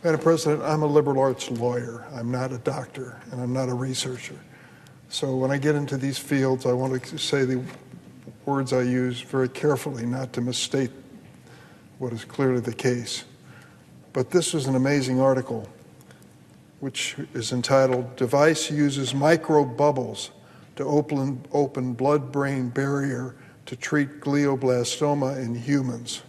Madam President, I'm a liberal arts lawyer. I'm not a doctor, and I'm not a researcher. So when I get into these fields, I want to say the words I use very carefully, not to misstate what is clearly the case. But this was an amazing article, which is entitled, "Device Uses Micro Bubbles to Open Blood-Brain Barrier to Treat Glioblastoma in Humans."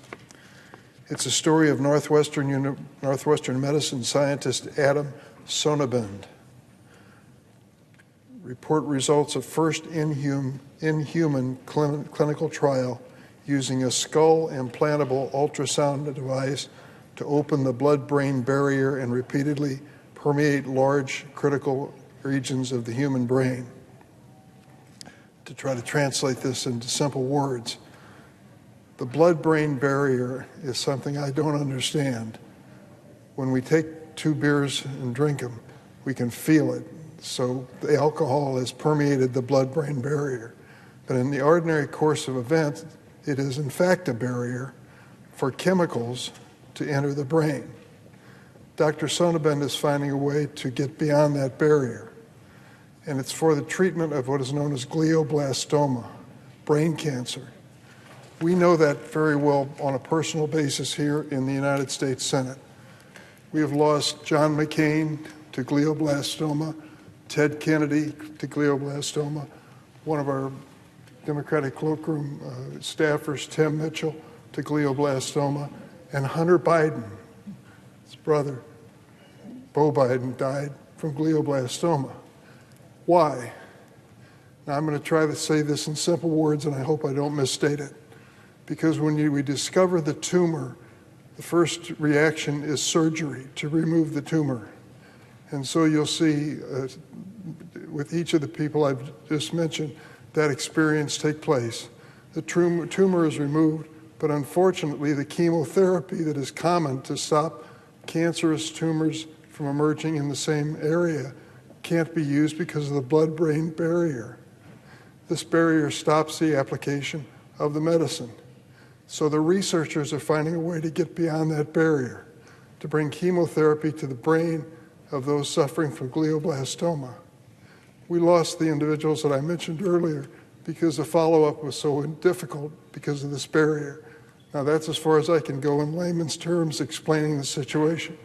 It's a story of Northwestern medicine scientist Adam Sonnabend. Report results of first in-human clinical trial using a skull implantable ultrasound device to open the blood-brain barrier and repeatedly permeate large critical regions of the human brain. To try to translate this into simple words, the blood-brain barrier is something I don't understand. When we take 2 beers and drink them, we can feel it. So the alcohol has permeated the blood-brain barrier. But in the ordinary course of events, it is in fact a barrier for chemicals to enter the brain. Dr. Sonnabend is finding a way to get beyond that barrier. And it's for the treatment of what is known as glioblastoma, brain cancer. We know that very well on a personal basis here in the United States Senate. We have lost John McCain to glioblastoma, Ted Kennedy to glioblastoma, one of our Democratic cloakroom staffers, Tim Mitchell, to glioblastoma, and Hunter Biden, his brother, Beau Biden, died from glioblastoma. Why? Now, I'm going to try to say this in simple words, and I hope I don't misstate it. Because when we discover the tumor, the first reaction is surgery to remove the tumor. And so you'll see with each of the people I've just mentioned, that experience take place. The tumor is removed, but unfortunately the chemotherapy that is common to stop cancerous tumors from emerging in the same area can't be used because of the blood-brain barrier. This barrier stops the application of the medicine. So the researchers are finding a way to get beyond that barrier, to bring chemotherapy to the brain of those suffering from glioblastoma. We lost the individuals that I mentioned earlier because the follow-up was so difficult because of this barrier. Now that's as far as I can go in layman's terms explaining the situation.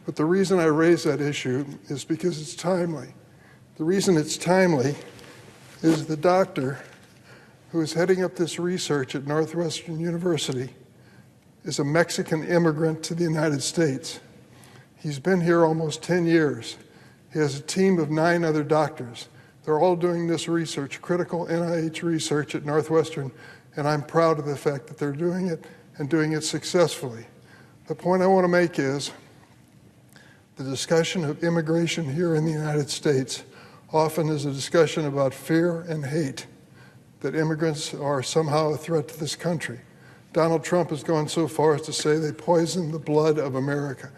But the reason I raise that issue is because it's timely. The reason it's timely is the doctor who is heading up this research at Northwestern University is a Mexican immigrant to the United States. He's been here almost 10 years. He has a team of 9 other doctors. They're all doing this research, critical NIH research at Northwestern, and I'm proud of the fact that they're doing it and doing it successfully. The point I want to make is the discussion of immigration here in the United States often is a discussion about fear and hate, that immigrants are somehow a threat to this country. Donald Trump has gone so far as to say they poison the blood of America.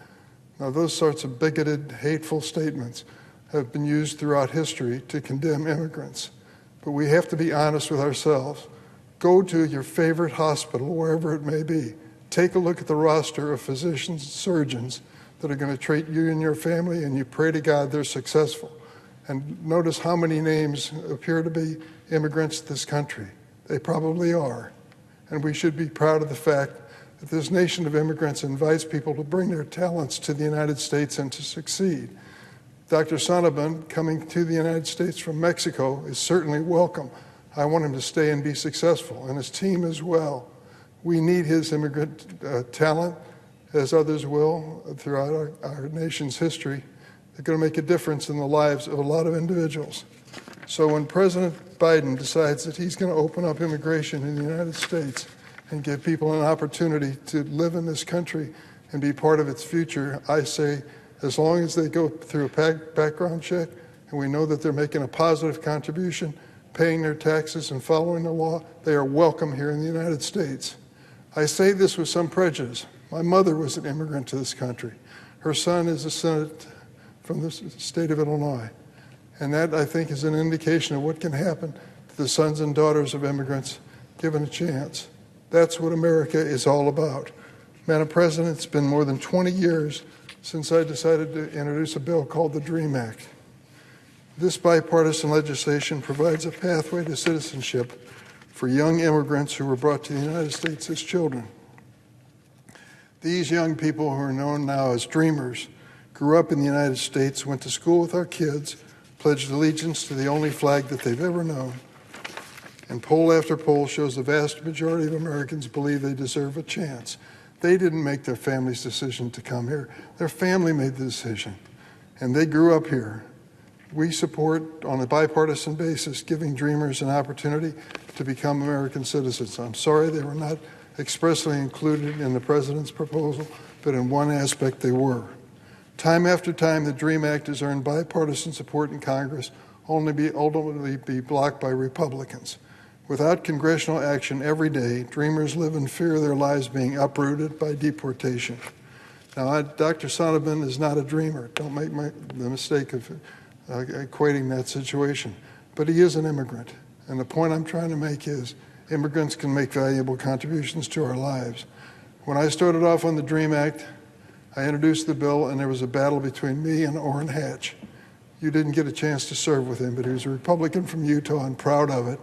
Now, those sorts of bigoted, hateful statements have been used throughout history to condemn immigrants. But we have to be honest with ourselves. Go to your favorite hospital, wherever it may be. Take a look at the roster of physicians and surgeons that are going to treat you and your family, and you pray to God they're successful. And notice how many names appear to be immigrants to this country. They probably are. And we should be proud of the fact that this nation of immigrants invites people to bring their talents to the United States and to succeed. Dr. Sonnabend, coming to the United States from Mexico, is certainly welcome. I want him to stay and be successful, and his team as well. We need his immigrant talent, as others will throughout our nation's history. They're going to make a difference in the lives of a lot of individuals. So when President Biden decides that he's going to open up immigration in the United States and give people an opportunity to live in this country and be part of its future, I say, as long as they go through a background check and we know that they're making a positive contribution, paying their taxes and following the law, they are welcome here in the United States. I say this with some prejudice. My mother was an immigrant to this country. Her son is a senator from the state of Illinois. And that, I think, is an indication of what can happen to the sons and daughters of immigrants given a chance. That's what America is all about. Madam President, it's been more than 20 years since I decided to introduce a bill called the DREAM Act. This bipartisan legislation provides a pathway to citizenship for young immigrants who were brought to the United States as children. These young people, who are known now as dreamers, grew up in the United States, went to school with our kids, pledged allegiance to the only flag that they've ever known, and poll after poll shows the vast majority of Americans believe they deserve a chance. They didn't make their family's decision to come here. Their family made the decision, and they grew up here. We support, on a bipartisan basis, giving dreamers an opportunity to become American citizens. I'm sorry they were not expressly included in the president's proposal, but in one aspect they were. Time after time, the DREAM Act has earned bipartisan support in Congress, ultimately be blocked by Republicans. Without congressional action every day, dreamers live in fear of their lives being uprooted by deportation. Now, Dr. Sonneman is not a dreamer. Don't make the mistake of equating that situation. But he is an immigrant. And the point I'm trying to make is immigrants can make valuable contributions to our lives. When I started off on the DREAM Act, I introduced the bill, and there was a battle between me and Orrin Hatch. You didn't get a chance to serve with him, but he was a Republican from Utah and proud of it.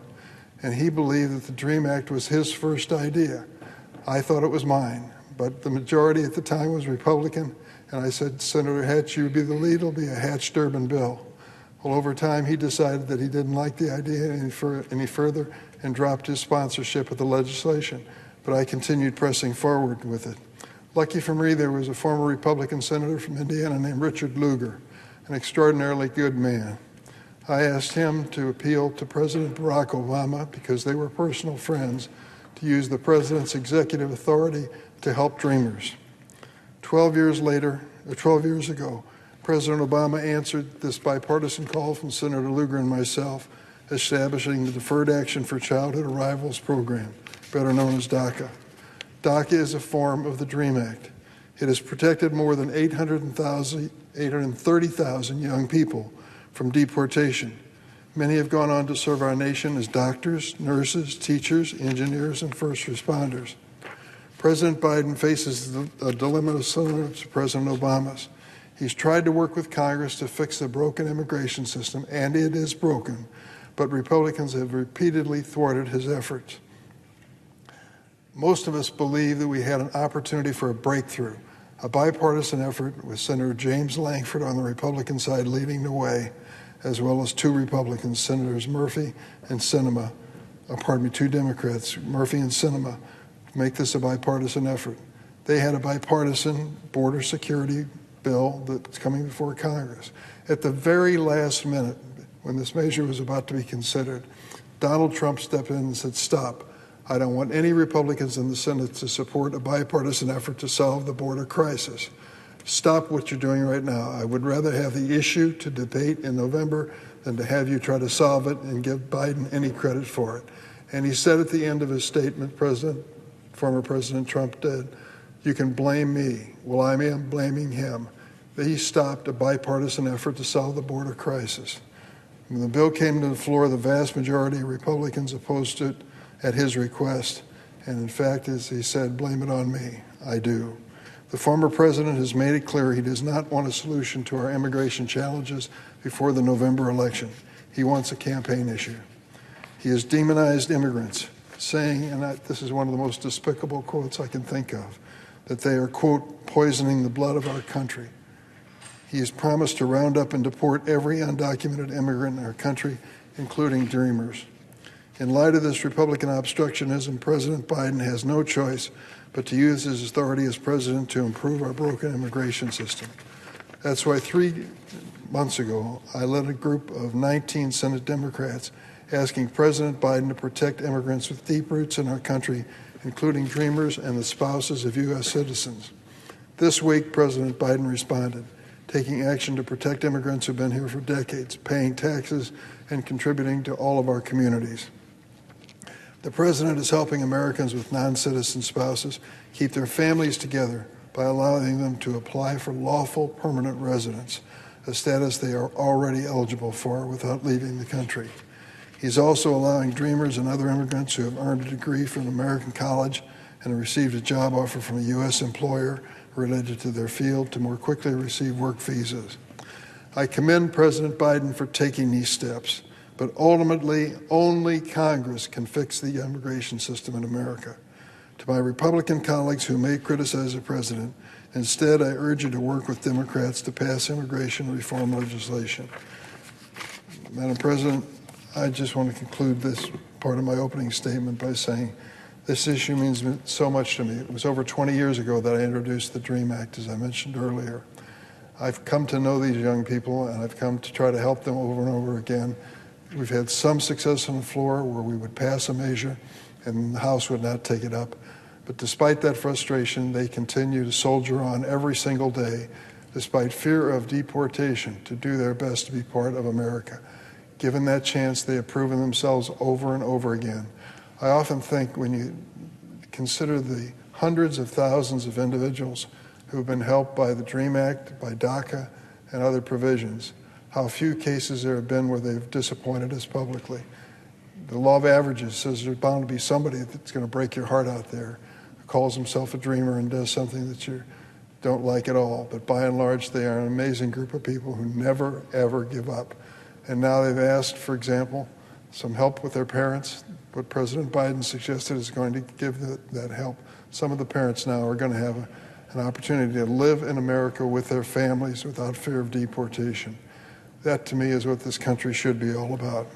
And he believed that the DREAM Act was his first idea. I thought it was mine, but the majority at the time was Republican, and I said, Senator Hatch, you would be the lead, it'll be a Hatch-Durbin bill. Well, over time, he decided that he didn't like the idea any further and dropped his sponsorship of the legislation, but I continued pressing forward with it. Lucky for me, there was a former Republican senator from Indiana named Richard Lugar, an extraordinarily good man. I asked him to appeal to President Barack Obama, because they were personal friends, to use the president's executive authority to help dreamers. 12 years ago, President Obama answered this bipartisan call from Senator Lugar and myself, establishing the Deferred Action for Childhood Arrivals program, better known as DACA. DACA is a form of the DREAM Act. It has protected more than 830,000 young people from deportation. Many have gone on to serve our nation as doctors, nurses, teachers, engineers, and first responders. President Biden faces a dilemma similar to President Obama's. He's tried to work with Congress to fix the broken immigration system, and it is broken, but Republicans have repeatedly thwarted his efforts. Most of us believe that we had an opportunity for a breakthrough, a bipartisan effort with Senator James Lankford on the Republican side leading the way, as well as two Republicans, Senators Murphy and Sinema, two Democrats, Murphy and Sinema, make this a bipartisan effort. They had a bipartisan border security bill that's coming before Congress. At the very last minute, when this measure was about to be considered, Donald Trump stepped in and said, stop. I don't want any Republicans in the Senate to support a bipartisan effort to solve the border crisis. Stop what you're doing right now. I would rather have the issue to debate in November than to have you try to solve it and give Biden any credit for it. And he said at the end of his statement, former President Trump did, you can blame me. Well, I am blaming him. He stopped a bipartisan effort to solve the border crisis. When the bill came to the floor, the vast majority of Republicans opposed it at his request. And in fact, as he said, blame it on me. I do. The former president has made it clear he does not want a solution to our immigration challenges before the November election. He wants a campaign issue. He has demonized immigrants, saying, and this is one of the most despicable quotes I can think of, that they are, quote, poisoning the blood of our country. He has promised to round up and deport every undocumented immigrant in our country, including dreamers. In light of this Republican obstructionism, President Biden has no choice but to use his authority as president to improve our broken immigration system. That's why 3 months ago, I led a group of 19 Senate Democrats asking President Biden to protect immigrants with deep roots in our country, including dreamers and the spouses of U.S. citizens. This week, President Biden responded, taking action to protect immigrants who've been here for decades, paying taxes, and contributing to all of our communities. The president is helping Americans with non-citizen spouses keep their families together by allowing them to apply for lawful permanent residence, a status they are already eligible for without leaving the country. He's also allowing dreamers and other immigrants who have earned a degree from an American college and received a job offer from a U.S. employer related to their field to more quickly receive work visas. I commend President Biden for taking these steps, but ultimately only Congress can fix the immigration system in America. To my Republican colleagues who may criticize the president, instead I urge you to work with Democrats to pass immigration reform legislation. Madam President, I just want to conclude this part of my opening statement by saying this issue means so much to me. It was over 20 years ago that I introduced the DREAM Act, as I mentioned earlier. I've come to know these young people, and I've come to try to help them over and over again. We've had some success on the floor where we would pass a measure and the House would not take it up. But despite that frustration, they continue to soldier on every single day, despite fear of deportation, to do their best to be part of America. Given that chance, they have proven themselves over and over again. I often think when you consider the hundreds of thousands of individuals who have been helped by the DREAM Act, by DACA, and other provisions, how few cases there have been where they've disappointed us publicly. The law of averages says there's bound to be somebody that's going to break your heart out there, who calls himself a dreamer and does something that you don't like at all. But by and large, they are an amazing group of people who never, ever give up. And now they've asked, for example, some help with their parents. What President Biden suggested is going to give that help. Some of the parents now are going to have an opportunity to live in America with their families without fear of deportation. That, to me, is what this country should be all about.